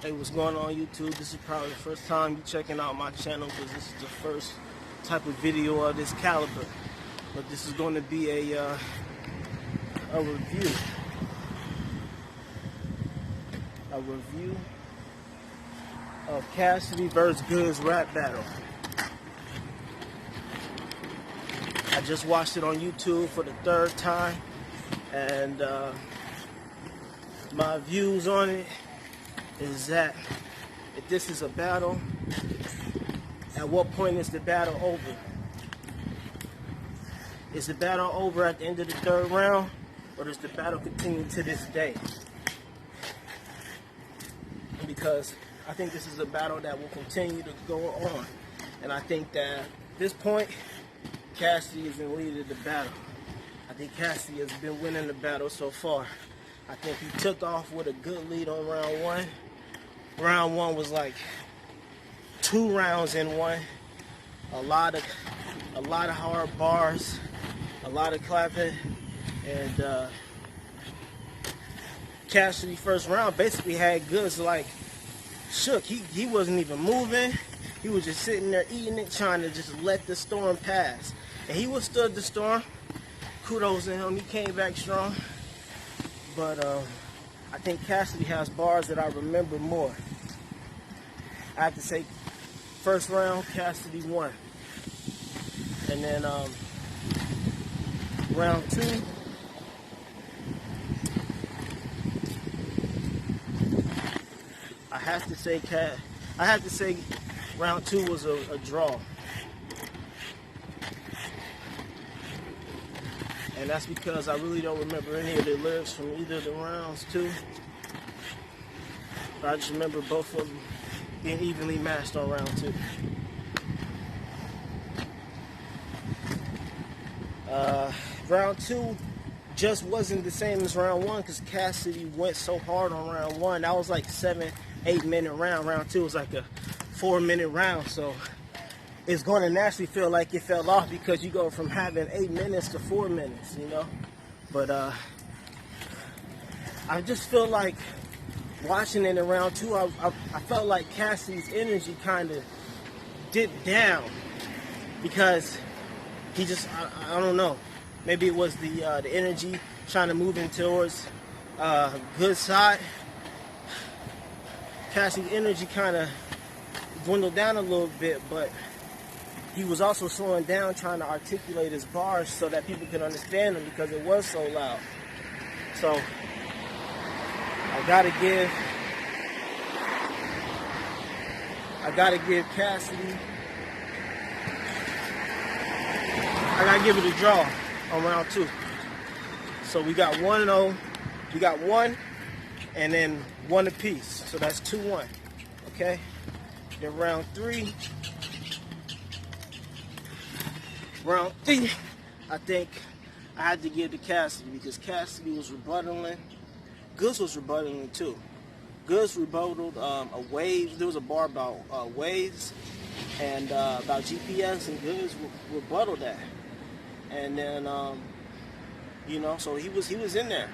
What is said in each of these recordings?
Hey, what's going on YouTube? This is probably the first time you checking out my channel because this is the first type of video of this caliber. But this is going to be a review. A review of Cassidy vs. Goodz rap battle. I just watched it on YouTube for the third time, and my views on it is that if this is a battle, at what point is the battle over? Is the battle over at the end of the third round, or does the battle continue to this day? Because I think this is a battle that will continue to go on, and I think that at this point, Cassidy is in the lead of the battle. I think Cassidy has been winning the battle so far. I think he took off with a good lead on round one. Round one was like 2 rounds in one. A lot of hard bars, a lot of clapping, and Cassidy first round basically had Goodz like shook. He wasn't even moving. He was just sitting there eating it, trying to just let the storm pass. And he withstood the storm. Kudos to him. He came back strong. But I think Cassidy has bars that I remember more. I have to say, first round, Cassidy won. And then round two, I have to say round two was a draw. And that's because I really don't remember any of the lyrics from either of the rounds too. But I just remember both of them being evenly matched on round two. Round two just wasn't the same as round one because Cassidy went so hard on round one. That was like 7-8 minute round. Round two was like a 4-minute round. So it's going to naturally feel like it fell off because you go from having 8 minutes to 4 minutes, you know. But I just feel like watching it in round two, I felt like Cassidy's energy kind of dipped down because he just, I don't know, maybe it was the energy trying to move in towards Goodz side. Cassidy's energy kind of dwindled down a little bit, but he was also slowing down trying to articulate his bars so that people could understand him because it was so loud. So I gotta give Cassidy, I gotta give it a draw on round two. So we got 1-0, we got 1 and then 1 apiece. So that's 2-1, okay? Then round three, I think I had to give to Cassidy because Cassidy was rebuttaling. Goodz was rebuttaling too. Goodz rebutted a waves. There was a bar about waves and about GPS, and Goodz rebutted that. And then you know, so he was in there.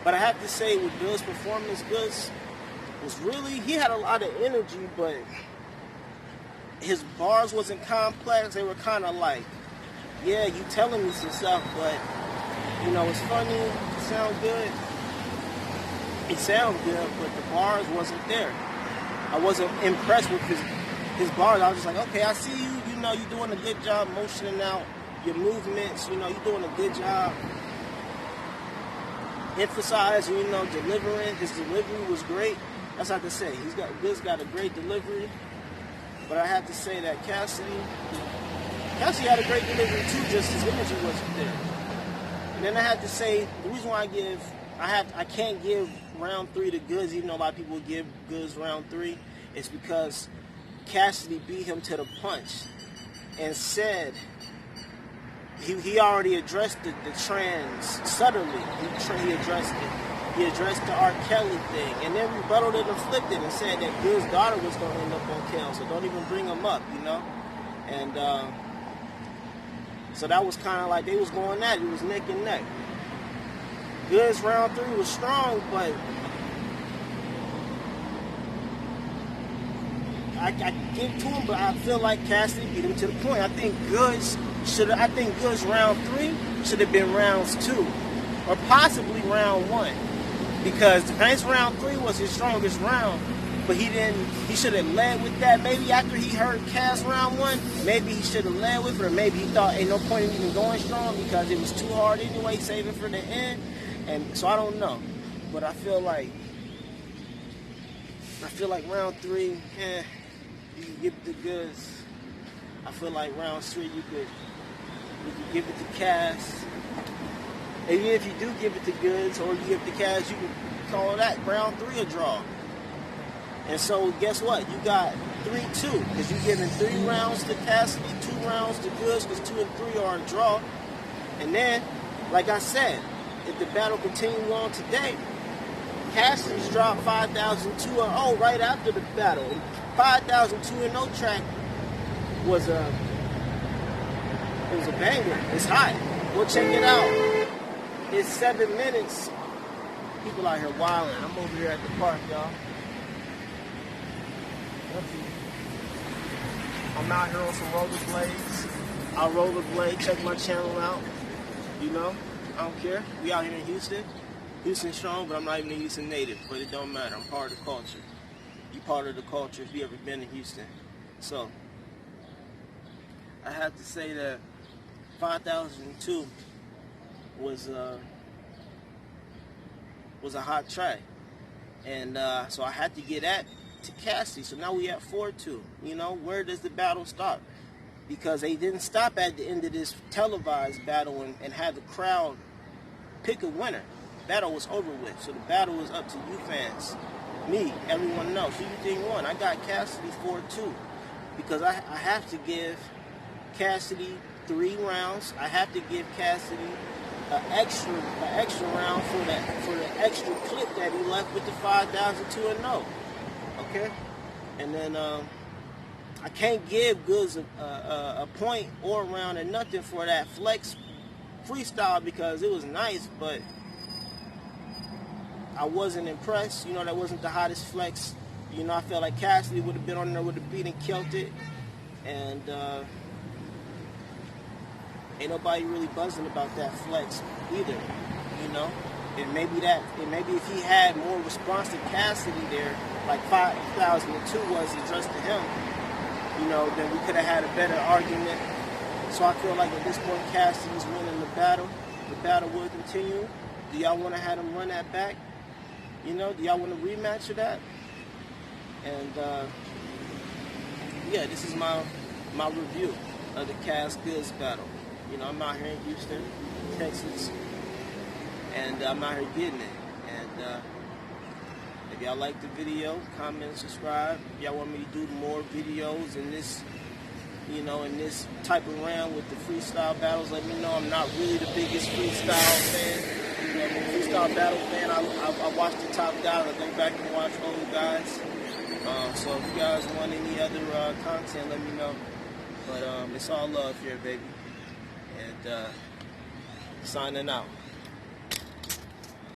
But I have to say, with Goodz' performance, Goodz was really, he had a lot of energy, but his bars wasn't complex. They were kind of like, yeah, you telling me some stuff, but you know, it's funny, it sound good. It sounds good, but the bars wasn't there. I wasn't impressed with his bars. I was just like, okay, I see you. You know, you're doing a good job motioning out your movements. You know, you're doing a good job emphasizing, you know, delivering. His delivery was great. That's not to say. Goodz got a great delivery. But I have to say that Cassidy had a great delivery too, just his energy wasn't there. And then I have to say, the reason why I can't give round three to Goodz, even though a lot of people give Goodz round three, is because Cassidy beat him to the punch and said he already addressed the trans subtly. He addressed it. He addressed the R. Kelly thing, and then rebutted it and flipped it and said that Goodz' daughter was going to end up on Kel, so don't even bring him up, you know? And so that was kind of like they was going at it. It was neck and neck. Goodz round three was strong, but I give to him, but I feel like Cassidy beat him to the point. I think Goodz round 3 should have been rounds 2, or possibly round 1, because the Banks round 3 was his strongest round, but he didn't. He should have led with that. Maybe after he heard Cass round 1, maybe he should have led with it, or maybe he thought ain't no point in even going strong because it was too hard anyway, saving for the end. And so I don't know, but I feel like round 3, you can give it to Goodz. I feel like round 3 you could give it to Cass. And even if you do give it to Goodz or you give it to Cass, you can call that round 3 a draw. And so guess what? You got 3-2 because you're giving 3 rounds to Cassidy, 2 rounds to Goodz, because 2 and 3 are a draw. And then, like I said, if the battle continues on today, Cassidy's dropped 5,002-0 right after the battle. 5,002-0 track was a banger. It's hot. Go check it out. It's 7 minutes. People out here wilding. I'm over here at the park, y'all. I'm out here on some rollerblades. I'll rollerblade. Check my channel out. You know, I don't care. We out here in Houston. Houston strong, but I'm not even a Houston native. But it don't matter. I'm part of the culture. You part of the culture if you ever been to Houston. So I have to say that 5,002 was a hot track, and so I had to get that to Cassidy. So now we at 4-2. You know, where does the battle stop? Because they didn't stop at the end of this televised battle and have the crowd pick a winner. The battle was over with. So the battle was up to you fans, me, everyone else. Who you think won? I got Cassidy 4-2 because I have to give Cassidy 3 rounds. I have to give Cassidy an extra round for the extra clip that he left with the 5,002-0. Okay, and then I can't give Goodz a point or a round or nothing for that flex freestyle because it was nice, but I wasn't impressed. You know, that wasn't the hottest flex. You know, I felt like Cassidy would have been on there with the beat and killed it, and ain't nobody really buzzing about that flex either. You know. And maybe if he had more response to Cassidy there, like 5,002 was addressed to him, you know, then we could have had a better argument. So I feel like at this point Cassidy's winning the battle. The battle will continue. Do y'all want to have him run that back? You know, do y'all want a rematch of that? And yeah, this is my review of the Goodz battle. You know, I'm out here in Houston, Texas. And I'm out here getting it. And if y'all like the video, comment, subscribe. If y'all want me to do more videos in this, you know, in this type of round with the freestyle battles, let me know. I'm not really the biggest freestyle fan. You know, I'm a freestyle battle fan. I watch the top guys. I go back and watch older guys. So if you guys want any other content, let me know. But it's all love here, baby. And signing out.